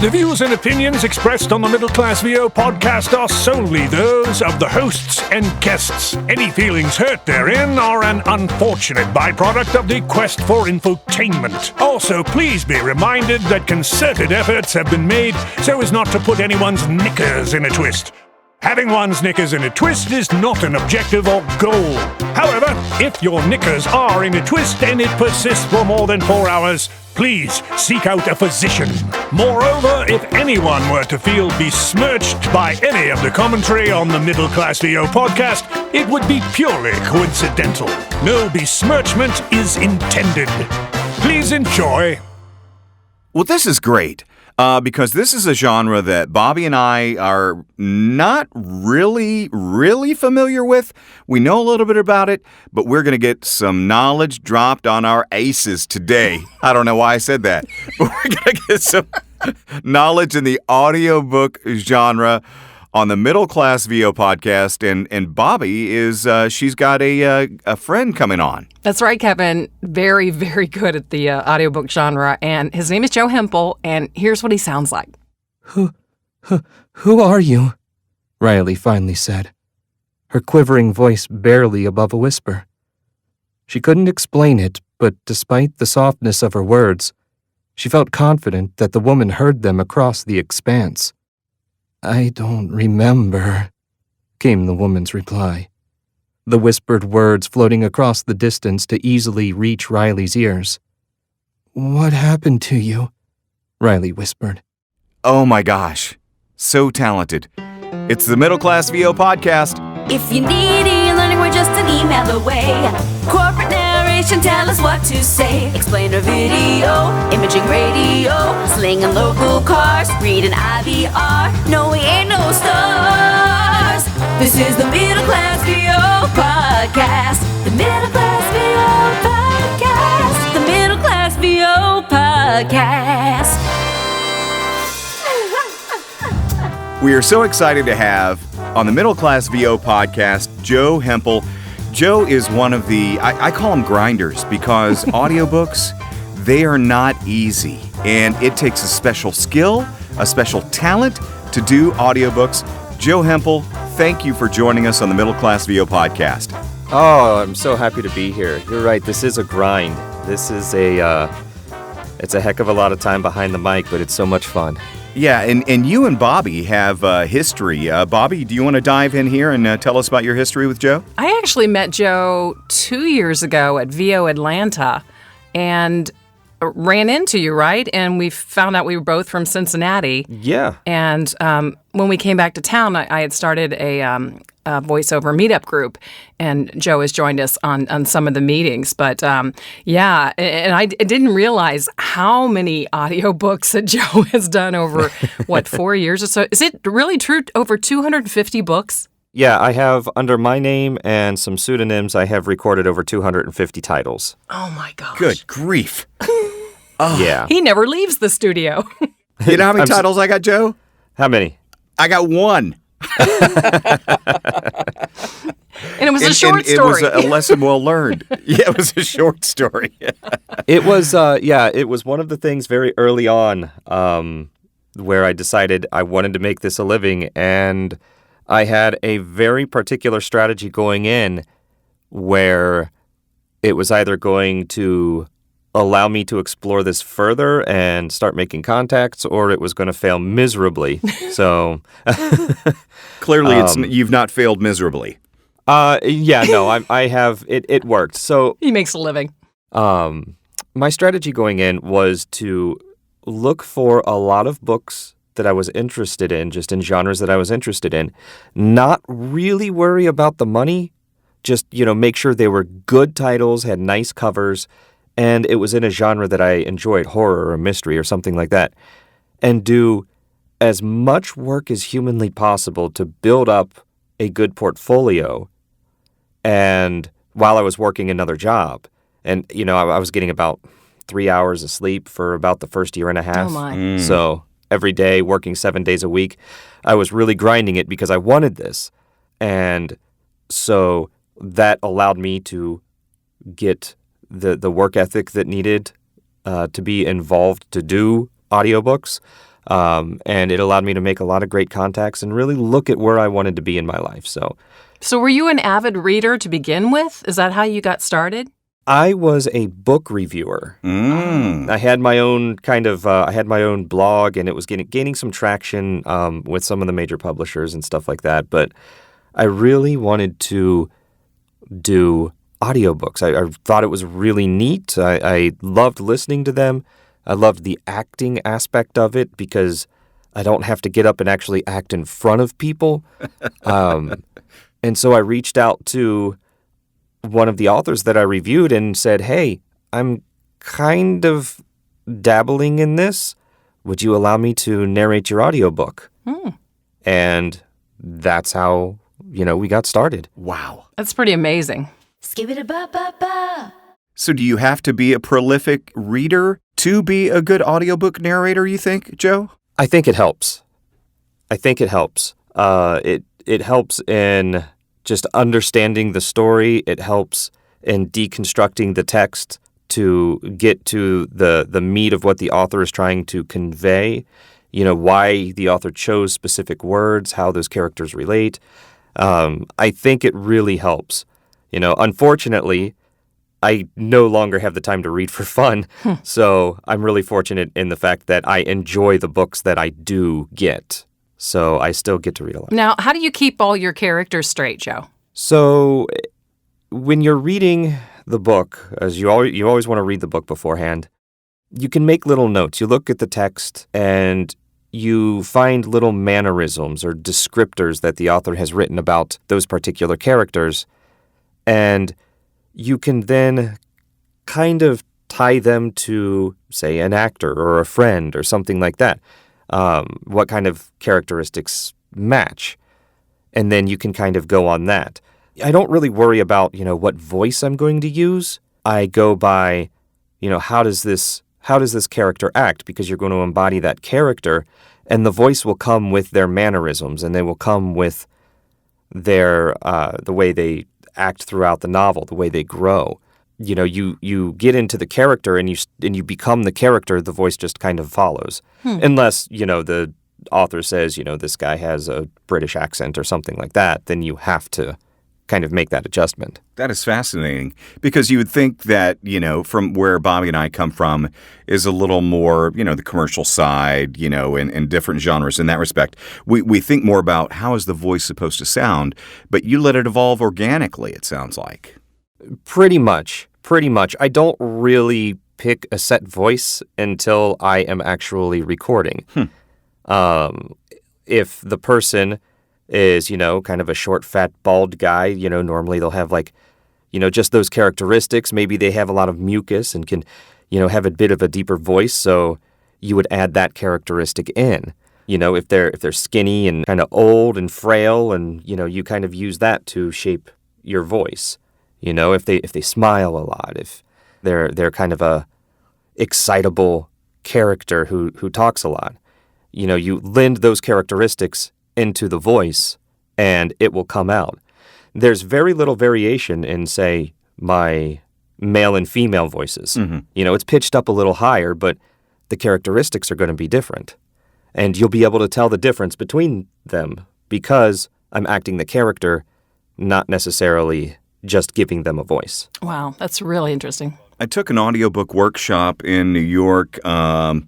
The views and opinions expressed on the Middle Class VO podcast are solely those of the hosts and guests. Any feelings hurt therein are an unfortunate byproduct of the quest for infotainment. Also, please be reminded that concerted efforts have been made so as not to put anyone's knickers in a twist. Having one's knickers in a twist is not an objective or goal. However, if your knickers are in a twist and it persists for more than 4 hours, please seek out a physician. Moreover, if anyone were to feel besmirched by any of the commentary on the Middle Class VO podcast, it would be purely coincidental. No besmirchment is intended. Please enjoy. Well, this is great. Because this is a genre that Bobby and I are not really familiar with. We know a little bit about it, but we're going to get some knowledge dropped on our aces today. I don't know why I said that, but we're going to get some knowledge in the audiobook genre on the Middle Class VO podcast, and Bobby is, she's got a friend coming on. That's right, Kevin. Very, very good at the audiobook genre, and his name is Joe Hempel, and here's what he sounds like. Who are you? Riley finally said, her quivering voice barely above a whisper. She couldn't explain it, but despite the softness of her words, she felt confident that the woman heard them across the expanse. I don't remember, came the woman's reply, the whispered words floating across the distance to easily reach Riley's ears. What happened to you? Riley whispered. Oh my gosh, so talented. It's the Middle Class VO podcast. If you need e-learning, we're just an email away. Corporate narration, tell us what to say. Explainer video, imaging radio, slinging local cars, reading IVR. No, we ain't no stars. This is the Middle Class VO podcast. The Middle Class VO podcast. The Middle Class VO podcast. We are so excited to have on the Middle Class VO podcast, Joe Hempel. Joe is one of the, I call them grinders, because audiobooks, they are not easy. And it takes a special skill, a special talent to do audiobooks. Joe Hempel, thank you for joining us on the Middle Class VO podcast. Oh, I'm so happy to be here. You're right, this is a grind. This is it's a heck of a lot of time behind the mic, but it's so much fun. Yeah, and you and Bobby have history. Bobby, do you want to dive in here and tell us about your history with Joe? I actually met Joe 2 years ago at VO Atlanta and ran into you, right? And we found out we were both from Cincinnati. Yeah. And when we came back to town, I had started a voiceover meetup group, and Joe has joined us on some of the meetings. But yeah, and I didn't realize how many audiobooks that Joe has done over, 4 years or so? Is it really true? Over 250 books? Yeah, I have, under my name and some pseudonyms, I have recorded over 250 titles. Oh my gosh. Good grief. Yeah. He never leaves the studio. You know how many titles I got, Joe? How many? I got one. And it was a short story. It was a lesson well learned. Yeah, it was a short story. It was, it was one of the things very early on where I decided I wanted to make this a living, and I had a very particular strategy going in where it was either going to allow me to explore this further and start making contacts, or it was going to fail miserably. So clearly, you've not failed miserably. Yeah, no, I have. It worked. So He makes a living. My strategy going in was to look for a lot of books that I was interested in, just in genres that I was interested in, not really worry about the money, just, make sure they were good titles, had nice covers, and it was in a genre that I enjoyed, horror or mystery or something like that, and do as much work as humanly possible to build up a good portfolio. And while I was working another job, and, I was getting about 3 hours of sleep for about the first year and a half. Oh my. So every day, working 7 days a week, I was really grinding it because I wanted this. And so that allowed me to get the work ethic that needed to be involved to do audiobooks. And it allowed me to make a lot of great contacts and really look at where I wanted to be in my life. So were you an avid reader to begin with? Is that how you got started? I was a book reviewer. I had my own I had my own blog, and it was gaining some traction with some of the major publishers and stuff like that. But I really wanted to do audiobooks. I thought it was really neat. I loved listening to them. I loved the acting aspect of it because I don't have to get up and actually act in front of people. And so I reached out to one of the authors that I reviewed and said, hey, I'm kind of dabbling in this. Would you allow me to narrate your audiobook? And that's how, we got started. Wow. That's pretty amazing. Skibidi-ba-ba-ba. So do you have to be a prolific reader to be a good audiobook narrator, you think, Joe? I think it helps. It helps in just understanding the story. It helps in deconstructing the text to get to the meat of what the author is trying to convey, why the author chose specific words, how those characters relate. I think it really helps. Unfortunately, I no longer have the time to read for fun, so I'm really fortunate in the fact that I enjoy the books that I do get. So I still get to read a lot. Now, how do you keep all your characters straight, Joe? So when you're reading the book, as you always want to read the book beforehand, you can make little notes. You look at the text and you find little mannerisms or descriptors that the author has written about those particular characters, and you can then kind of tie them to, say, an actor or a friend or something like that. What kind of characteristics match, and then you can kind of go on that. I don't really worry about, what voice I'm going to use. I go by, how does this character act, because you're going to embody that character, and the voice will come with their mannerisms, and they will come with their the way they act throughout the novel, the way they grow. You get into the character and you become the character, the voice just kind of follows. Unless, the author says, this guy has a British accent or something like that, then you have to kind of make that adjustment. That is fascinating, because you would think that, from where Bobby and I come from is a little more, the commercial side, and different genres in that respect. We think more about how is the voice supposed to sound, but you let it evolve organically, it sounds like. Pretty much. I don't really pick a set voice until I am actually recording. If the person is, kind of a short, fat, bald guy, normally they'll have just those characteristics. Maybe they have a lot of mucus and can, have a bit of a deeper voice. So you would add that characteristic in. If they're skinny and kind of old and frail, and, you kind of use that to shape your voice. If they smile a lot, if they're kind of a excitable character who talks a lot, you lend those characteristics into the voice and it will come out. There's very little variation in, say, my male and female voices. It's pitched up a little higher, but the characteristics are going to be different. And you'll be able to tell the difference between them because I'm acting the character, not necessarily just giving them a voice. Wow, that's really interesting. I took an audiobook workshop in New York, a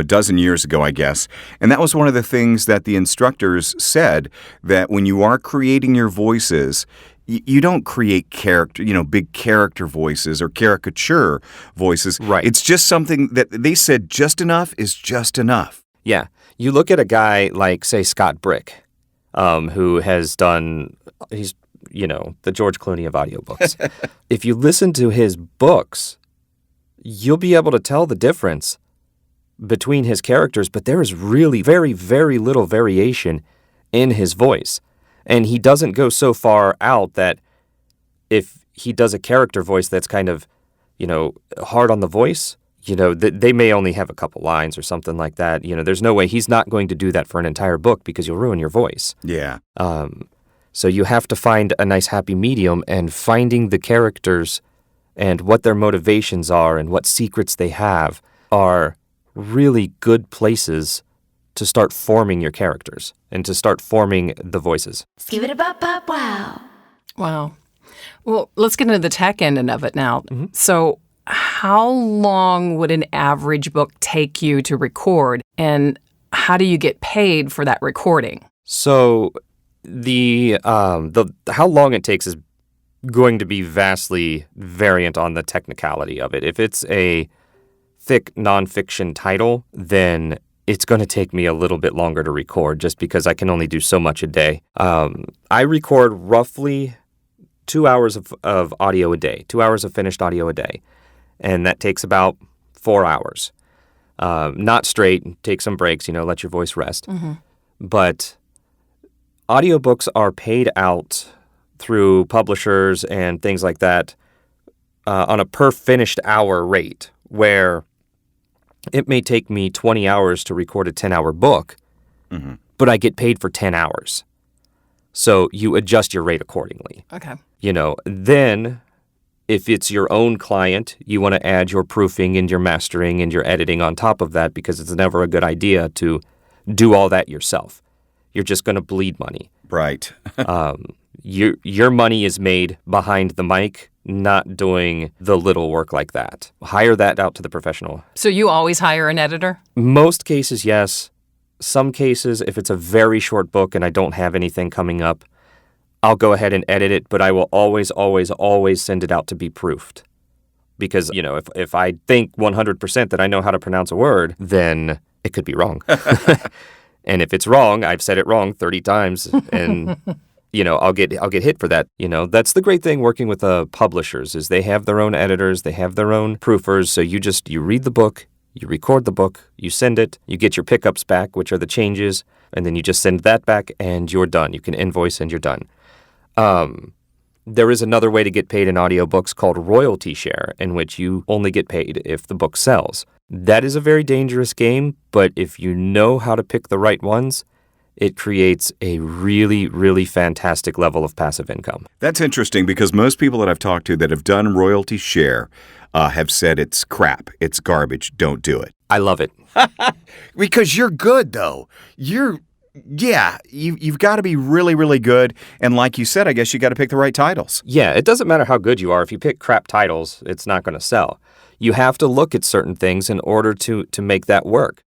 dozen years ago, I guess. And that was one of the things that the instructors said, that when you are creating your voices, you don't create character, big character voices or caricature voices. Right. It's just something that they said just enough is just enough. Yeah. You look at a guy like, say, Scott Brick, who has done, he's the George Clooney of audiobooks. If you listen to his books, you'll be able to tell the difference between his characters, but there is really very, very little variation in his voice. And he doesn't go so far out that if he does a character voice that's kind of, hard on the voice, they may only have a couple lines or something like that. There's no way he's not going to do that for an entire book because you'll ruin your voice. Yeah. So you have to find a nice happy medium, and finding the characters and what their motivations are and what secrets they have are really good places to start forming your characters and to start forming the voices. Skip it a bop bop wow. Wow. Well, let's get into the tech end of it now. So how long would an average book take you to record, and how do you get paid for that recording? So the how long it takes is going to be vastly variant on the technicality of it. If it's a thick nonfiction title, then it's going to take me a little bit longer to record just because I can only do so much a day. I record roughly 2 hours of audio a day, 2 hours of finished audio a day, and that takes about 4 hours. Not straight, take some breaks, let your voice rest. But audiobooks are paid out through publishers and things like that on a per finished hour rate, where it may take me 20 hours to record a 10-hour book, but I get paid for 10 hours. So you adjust your rate accordingly. Okay. Then if it's your own client, you want to add your proofing and your mastering and your editing on top of that, because it's never a good idea to do all that yourself. You're just going to bleed money. Right. Your money is made behind the mic, not doing the little work like that. Hire that out to the professional. So you always hire an editor? Most cases, yes. Some cases, if it's a very short book and I don't have anything coming up, I'll go ahead and edit it, but I will always, always, always send it out to be proofed. Because, if I think 100% that I know how to pronounce a word, then it could be wrong. And if it's wrong, I've said it wrong 30 times, and I'll get hit for that. That's the great thing working with publishers, is they have their own editors, they have their own proofers. So you read the book, you record the book, you send it, you get your pickups back, which are the changes, and then you just send that back and you're done. You can invoice and you're done. There is another way to get paid in audiobooks called royalty share, in which you only get paid if the book sells. That is a very dangerous game, but if you know how to pick the right ones, it creates a really, really fantastic level of passive income. That's interesting, because most people that I've talked to that have done royalty share have said it's crap, it's garbage, don't do it. I love it. Because you're good, though. You've got to be really, really good. And like you said, I guess you got to pick the right titles. Yeah, it doesn't matter how good you are. If you pick crap titles, it's not going to sell. You have to look at certain things in order to make that work.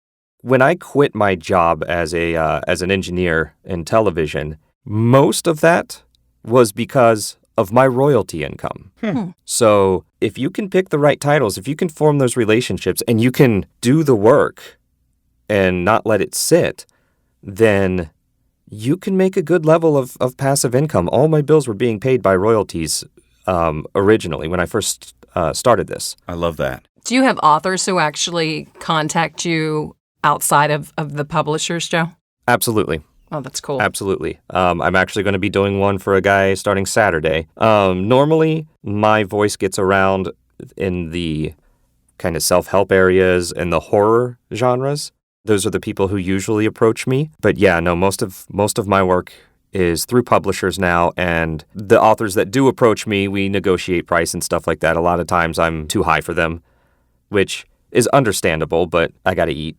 When I quit my job as an engineer in television, most of that was because of my royalty income. So if you can pick the right titles, if you can form those relationships, and you can do the work and not let it sit, then you can make a good level of passive income. All my bills were being paid by royalties originally when I first started this. I love that. Do you have authors who actually contact you outside of the publishers, Joe? Absolutely. Oh, that's cool. Absolutely. I'm actually going to be doing one for a guy starting Saturday. Normally, my voice gets around in the kind of self-help areas and the horror genres. Those are the people who usually approach me. But yeah, no, most of my work is through publishers now, and the authors that do approach me, we negotiate price and stuff like that. A lot of times I'm too high for them, which is understandable, but I got to eat.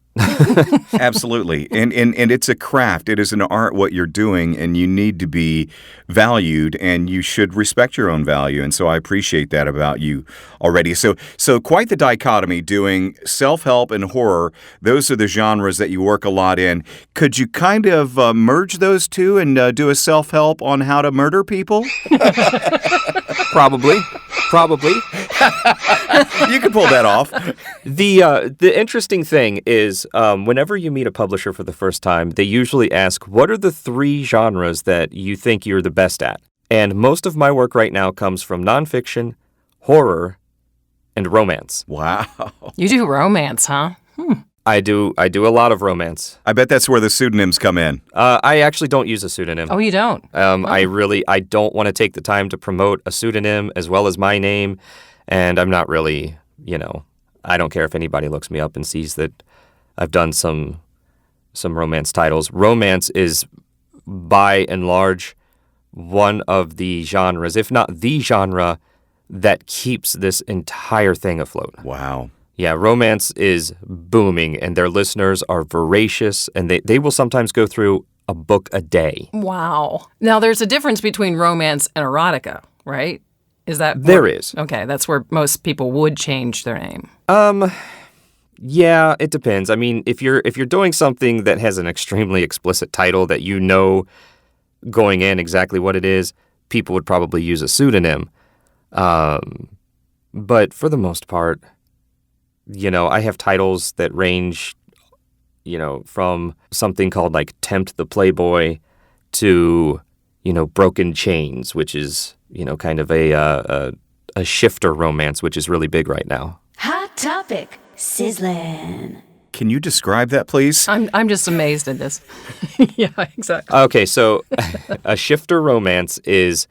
Absolutely. And it's a craft. It is an art, what you're doing, and you need to be valued, and you should respect your own value. And so I appreciate that about you already. So quite the dichotomy, doing self-help and horror. Those are the genres that you work a lot in. Could you kind of merge those two and do a self-help on how to murder people? Probably. You can pull that off. The interesting thing is, whenever you meet a publisher for the first time, they usually ask, what are the 3 genres that you think you're the best at? And most of my work right now comes from nonfiction, horror, and romance. Wow. You do romance, huh? I do a lot of romance. I bet that's where the pseudonyms come in. I actually don't use a pseudonym. Oh, you don't? I don't want to take the time to promote a pseudonym as well as my name, and I'm not really, I don't care if anybody looks me up and sees that I've done some romance titles. Romance is, by and large, one of the genres, if not the genre, that keeps this entire thing afloat. Wow. Yeah, romance is booming, and their listeners are voracious, and they will sometimes go through a book a day. Wow. Now, there's a difference between romance and erotica, right? Is that There is. Okay, that's where most people would change their name. Yeah, it depends. I mean, if you're doing something that has an extremely explicit title that you know going in exactly what it is, people would probably use a pseudonym. But for the most part, I have titles that range, from something called like Tempt the Playboy to, Broken Chains, which is, kind of a shifter romance, which is really big right now. Hot topic, sizzling. Can you describe that, please? I'm just amazed at this. Yeah, exactly. Okay, so a shifter romance is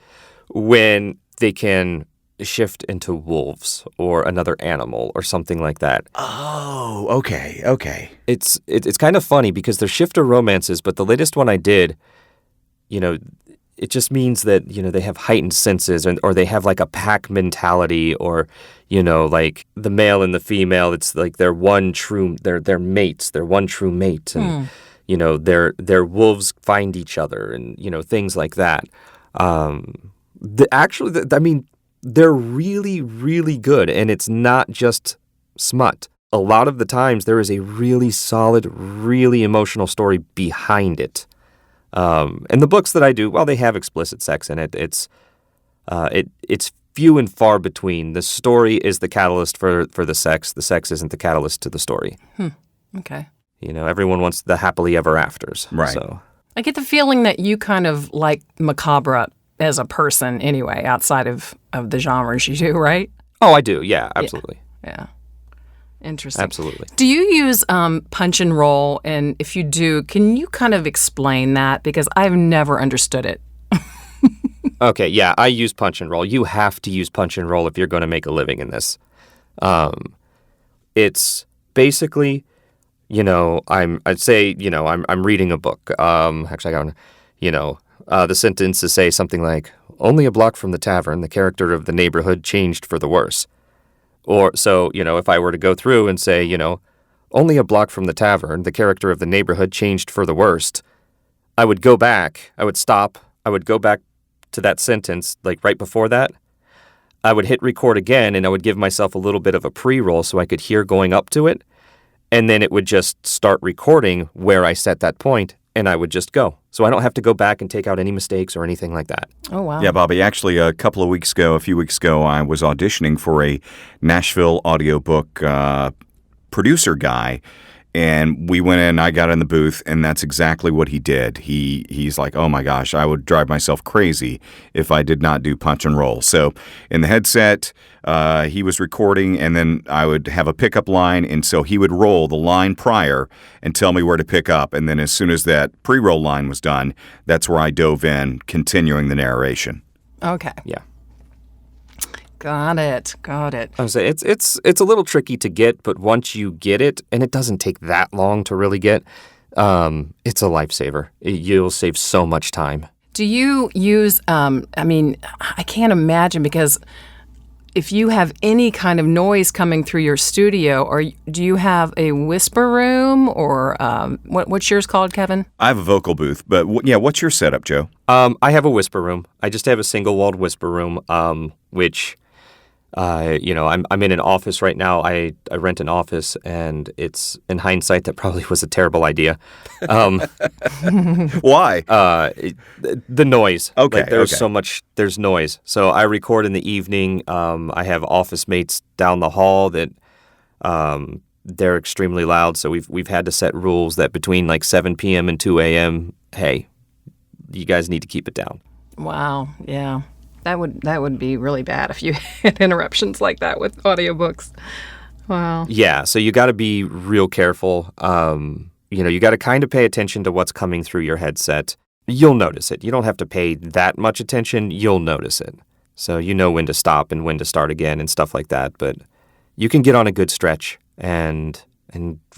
when they can shift into wolves or another animal or something like that. Oh, okay. It's kind of funny because they're shifter romances, but the latest one I did, it just means that, they have heightened senses or they have like a pack mentality or, like the male and the female, it's like they're mates, they're one true mate. And, their wolves find each other and, things like that. They're really, really good. And it's not just smut. A lot of the times there is a really solid, really emotional story behind it. And the books that I do, well, they have explicit sex in it. It's few and far between. The story is the catalyst for the sex. The sex isn't the catalyst to the story. Okay. Everyone wants the happily ever afters. Right. So I get the feeling that you kind of like macabre as a person anyway, outside of the genres you do, right? Oh, I do. Yeah, absolutely. Yeah. Interesting. Absolutely. Do you use punch and roll? And if you do, can you kind of explain that? Because I've never understood it. Okay, yeah, I use punch and roll. You have to use punch and roll if you're going to make a living in this. It's basically, I'm reading a book. Actually, I got the sentences say something like, "Only a block from the tavern, the character of the neighborhood changed for the worse." Or so, if I were to go through and say, "Only a block from the tavern, the character of the neighborhood changed for the worst," I would go back, I would stop, I would go back to that sentence, like right before that. I would hit record again, and I would give myself a little bit of a pre-roll so I could hear going up to it, and then it would just start recording where I set that point, and I would just go. So I don't have to go back and take out any mistakes or anything like that. Oh, wow. Yeah, Bobby, actually, a few weeks ago, I was auditioning for a Nashville audiobook producer guy, and we went in, I got in the booth, and that's exactly what he did. He's like, oh my gosh, I would drive myself crazy if I did not do punch and roll. So in the headset, he was recording, and then I would have a pickup line, and so he would roll the line prior and tell me where to pick up, and then as soon as that pre-roll line was done, that's where I dove in, continuing the narration. Okay. Yeah. Got it. I would say it's a little tricky to get, but once you get it, and it doesn't take that long to really get, it's a lifesaver. You'll save so much time. Do you use, I can't imagine, because if you have any kind of noise coming through your studio, or do you have a whisper room, or what's yours called, Kevin? I have a vocal booth, but what's your setup, Joe? I have a whisper room. I just have a single-walled whisper room, which... I'm in an office right now. I rent an office, and it's, in hindsight, that probably was a terrible idea. Why? The noise. Okay. There's noise. So I record in the evening. I have office mates down the hall that they're extremely loud. So we've had to set rules that between like 7 p.m. and 2 a.m., hey, you guys need to keep it down. Wow. Yeah. That would be really bad if you had interruptions like that with audiobooks. Wow. Yeah, so you got to be real careful. You got to kind of pay attention to what's coming through your headset. You'll notice it. You don't have to pay that much attention. You'll notice it. So you know when to stop and when to start again and stuff like that. But you can get on a good stretch and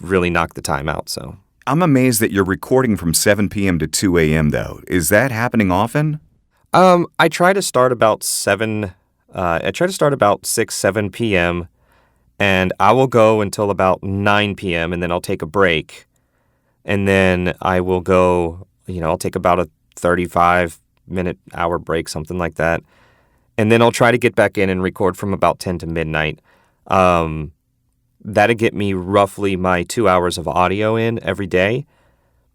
really knock the time out. So I'm amazed that you're recording from 7 p.m. to 2 a.m., though. Is that happening often? I try to start about 6, 7 p.m. And I will go until about 9 p.m., and then I'll take a break. And then I will go, I'll take about a 35-minute, hour break, something like that. And then I'll try to get back in and record from about 10 to midnight. That'll get me roughly my 2 hours of audio in every day.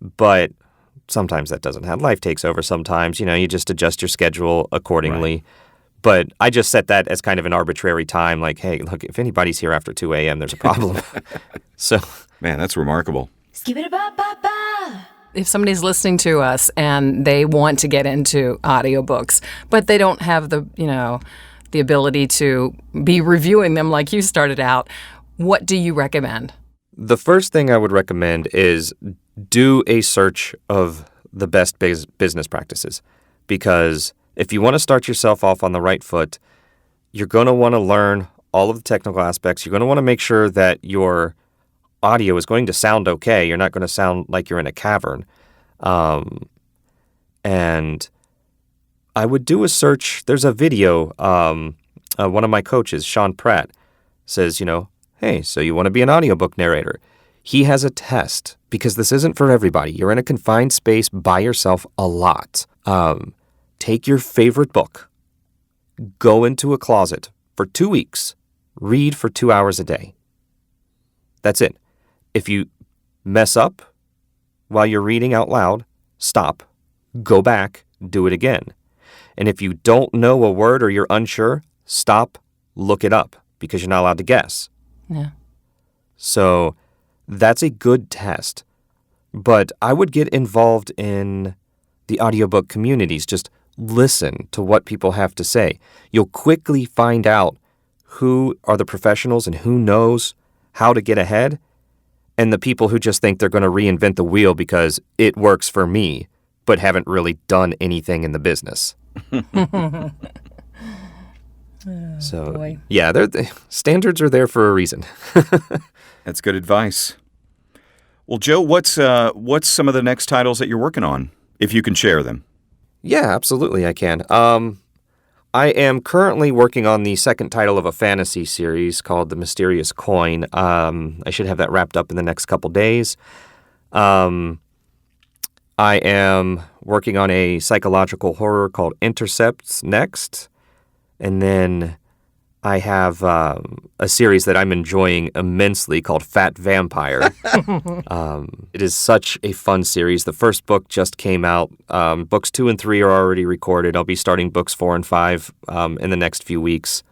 But sometimes that doesn't happen. Life takes over sometimes. You just adjust your schedule accordingly. Right. But I just set that as kind of an arbitrary time. Like, hey, look, if anybody's here after 2 a.m., there's a problem. So, man, that's remarkable. If somebody's listening to us and they want to get into audiobooks, but they don't have the ability to be reviewing them like you started out, what do you recommend? The first thing I would recommend is do a search of the best business practices, because if you want to start yourself off on the right foot, you're going to want to learn all of the technical aspects. You're going to want to make sure that your audio is going to sound okay. You're not going to sound like you're in a cavern. And I would do a search. There's a video. One of my coaches, Sean Pratt, says, hey, so you want to be an audiobook narrator? He has a test, because this isn't for everybody. You're in a confined space by yourself a lot. Take your favorite book, go into a closet for 2 weeks, read for 2 hours a day. That's it. If you mess up while you're reading out loud, stop, go back, do it again. And if you don't know a word or you're unsure, stop, look it up, because you're not allowed to guess. Yeah. So that's a good test. But I would get involved in the audiobook communities. Just listen to what people have to say. You'll quickly find out who are the professionals and who knows how to get ahead, and the people who just think they're going to reinvent the wheel because it works for me, but haven't really done anything in the business. Boy. Yeah, the standards are there for a reason. That's good advice. Well, Joe, what's some of the next titles that you're working on, if you can share them? Yeah, absolutely, I can. I am currently working on the second title of a fantasy series called The Mysterious Coin. I should have that wrapped up in the next couple days. I am working on a psychological horror called Intercepts next. And then I have a series that I'm enjoying immensely called Fat Vampire. It is such a fun series. The first book just came out. Books 2 and 3 are already recorded. I'll be starting books 4 and 5 in the next few weeks.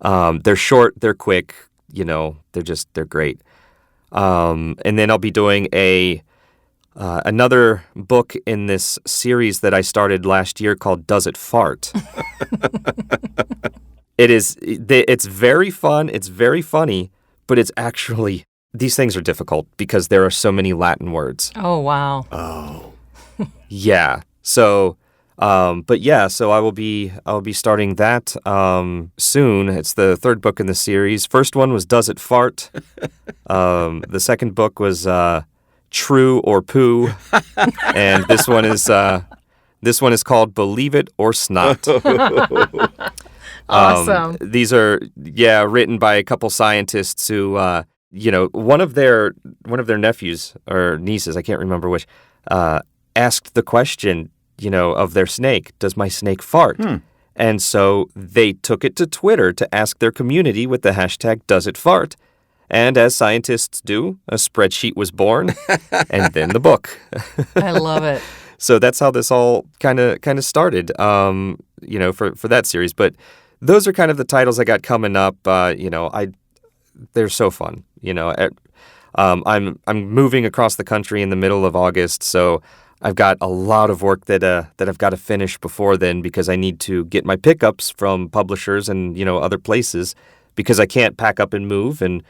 They're short, they're quick, they're great. And then I'll be doing another book in this series that I started last year called Does It Fart? It's very fun, it's very funny, but it's actually, these things are difficult because there are so many Latin words. Oh, wow. Oh. Yeah. So, so I'll be starting that soon. It's the third book in the series. First one was Does It Fart? The second book was True or Poo, and this one is called Believe It or Snot. Awesome. These are written by a couple scientists who one of their nephews or nieces, I can't remember which, asked the question of their snake, does my snake fart? And so they took it to Twitter to ask their community with the hashtag Does It Fart? And as scientists do, a spreadsheet was born, and then the book. I love it. So that's how this all kind of started, for that series. But those are kind of the titles I got coming up. They're so fun. I'm moving across the country in the middle of August, so I've got a lot of work that I've got to finish before then, because I need to get my pickups from publishers and other places, because I can't pack up and move and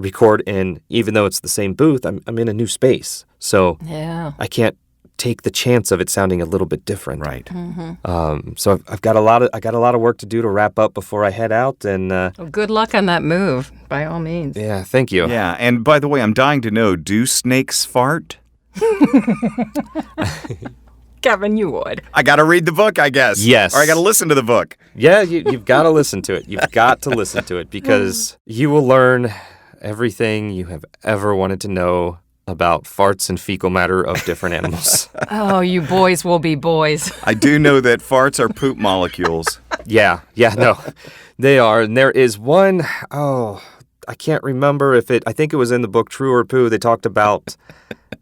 record in, even though it's the same booth, I'm in a new space, so Yeah. I can't take the chance of it sounding a little bit different. Right. Mm-hmm. So I've got a lot of work to do to wrap up before I head out. And Well, good luck on that move, by all means. yeah, thank you. Yeah, and by the way, I'm dying to know, do snakes fart? Kevin, you would. I got to read the book, I guess. Yes. Or I got to listen to the book. Yeah, you've got to listen to it. You've got to listen to it because you will learn everything you have ever wanted to know about farts and fecal matter of different animals. Oh, you boys will be boys. I do know that farts are poop molecules. Yeah, no, they are. And there is one, I can't remember I think it was in the book True or Poo, they talked about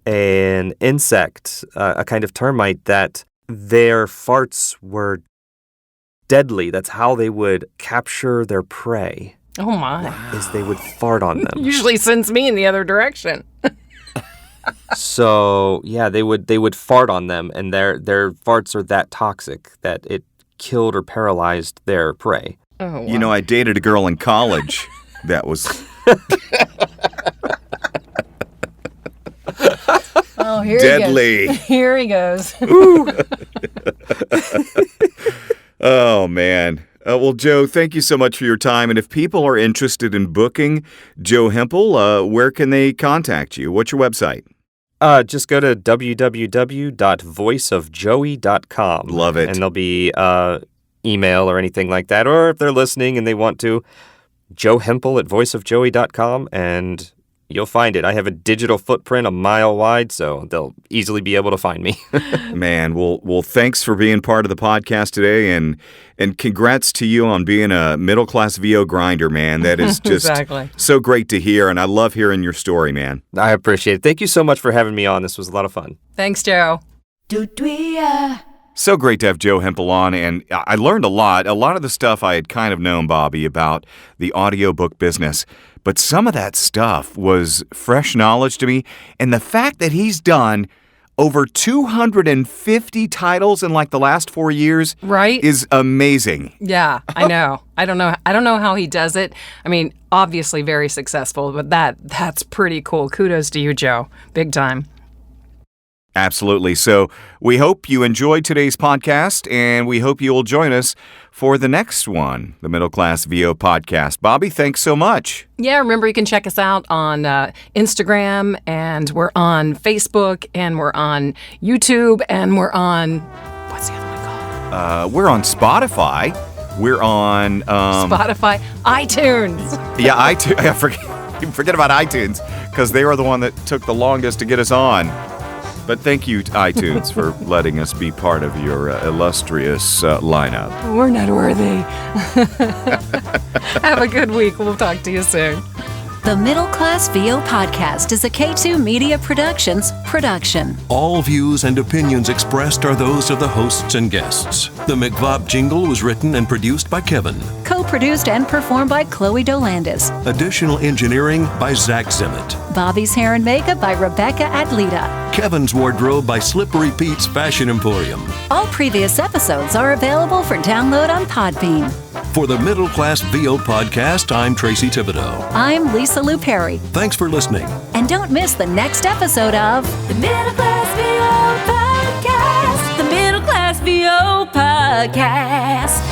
an insect, a kind of termite, that their farts were deadly. That's how they would capture their prey. Oh, my. Is they would fart on them. Usually sends me in the other direction. So, yeah, they would fart on them, and their farts are that toxic that it killed or paralyzed their prey. Oh, wow. You know, I dated a girl in college that was... Oh, here deadly. He goes. Here he goes. Oh, man. Well, Joe, thank you so much for your time. And if people are interested in booking Joe Hempel, where can they contact you? What's your website? Just go to www.voiceofjoey.com. Love it. And there'll be email or anything like that. Or if they're listening and they want to, Joe Hempel at voiceofjoey.com, and you'll find it. I have a digital footprint a mile wide, so they'll easily be able to find me. Man, well, thanks for being part of the podcast today, and congrats to you on being a middle-class VO grinder, man. That is just Exactly. so great to hear, and I love hearing your story, man. I appreciate it. Thank you so much for having me on. This was a lot of fun. Thanks, Joe. So great to have Joe Hempel on, and I learned a lot. A lot of the stuff I had kind of known, Bobby, about the audiobook business, but some of that stuff was fresh knowledge to me, and the fact that he's done over 250 titles in like the last 4 years, Right? is amazing. Yeah, I know. I don't know how he does it. I mean, obviously very successful, but that's pretty cool. Kudos to you, Joe. Big time. Absolutely. So we hope you enjoyed today's podcast, and we hope you will join us for the next one, the Middle Class VO podcast. Bobby, thanks so much. Yeah, remember you can check us out on Instagram, and we're on Facebook, and we're on YouTube, and we're on, what's the other one called? We're on Spotify. We're on Spotify, iTunes. Yeah, iTunes. I forget about iTunes because they were the one that took the longest to get us on. But thank you, iTunes, for letting us be part of your illustrious lineup. We're not worthy. Have a good week. We'll talk to you soon. The Middle Class VO Podcast is a K2 Media Productions production. All views and opinions expressed are those of the hosts and guests. The McVob jingle was written and produced by Kevin. Co-produced and performed by Chloe Dolandis. Additional engineering by Zach Zimmett. Bobby's hair and makeup by Rebecca Adlita. Kevin's wardrobe by Slippery Pete's Fashion Emporium. All previous episodes are available for download on Podbean. For the Middle Class VO Podcast, I'm Tracy Thibodeau. I'm Lisa Luperi. Thanks for listening. And don't miss the next episode of The Middle Class VO Podcast. The Middle Class VO Podcast.